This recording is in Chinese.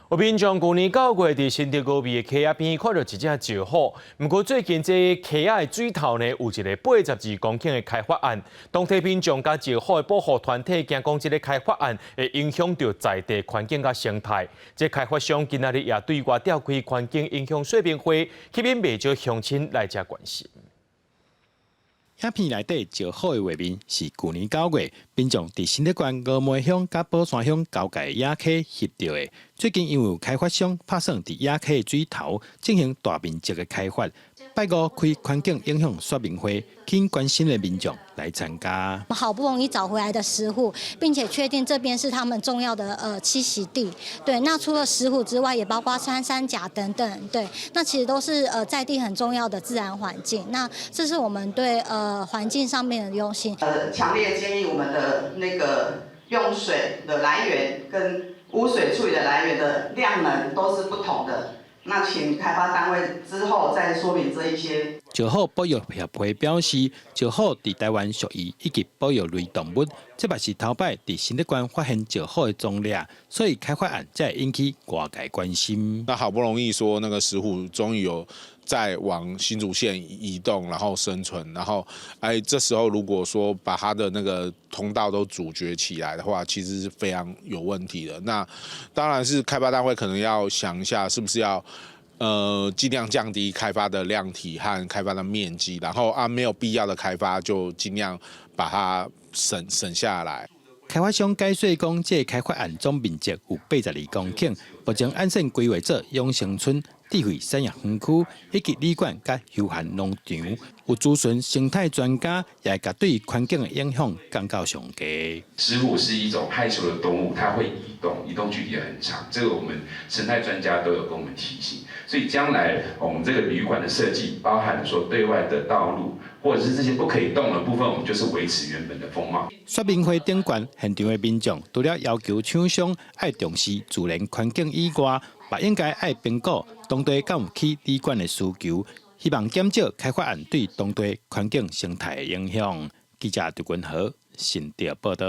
有民众去年9月伫新竹高美的溪仔边看到一只石虎，不过最近这溪仔的水头呢有一个82公顷的开发案，当地民众甲石虎的保护团体惊讲，这个开发案会影响到在地环境甲生态。这开发商今仔日也对外召开环境影响说明会，吸引未少乡亲来遮关心。影片内底石虎的画面是去年9月，民众伫新竹县峨眉乡甲宝山乡交界野溪翕到的。最近因为有开发商打算伫野溪的水头进行大面积的开发，拜五开环境影响说明会，吸引关心的民众来参加。好不容易找回来的石虎，并且确定这边是他们重要的栖息地。对，那除了石虎之外，也包括穿山甲等等。对，那其实都是在地很重要的自然环境。那这是我们对环境上面的用心。强烈建议我们的那个用水的来源跟污水处理的来源的量能都是不同的。那请开发单位之后再说明这一些。石虎保育协会表示，石虎伫台湾属于一级保育类动物，这也是头摆伫新竹县发现石虎的踪迹，所以开发案才引起外界关心。那好不容易说那个石虎终于有在往新竹县移动，然后生存，然后这时候如果说把它的那个通道都阻绝起来的话，其实是非常有问题的。那当然是开发单位可能要想一下，是不是要尽量降低开发的量体和开发的面积，然后没有必要的开发就尽量把它省下来。开发商解释讲，这开发案总面积有82公顷，目前按线规划做永城村、智慧产业园区以及旅馆甲休闲农场。有咨询生态专家，也甲对环境的影响感到上低。石虎是一种害羞的动物，它会移动距离也很长，这个我们生态专家都有跟我们提醒。所以将来我们这个旅馆的设计，包含说对外的道路，或者是这些不可以动的部分，我们就是维持原本的风貌。说明会顶悬，现场的民众除了要求厂商爱重视自然环境以外，也应该爱评估当地敢有起旅馆的需求，希望减少开发案对当地环境生态的影响。记者杜君豪，新竹报道。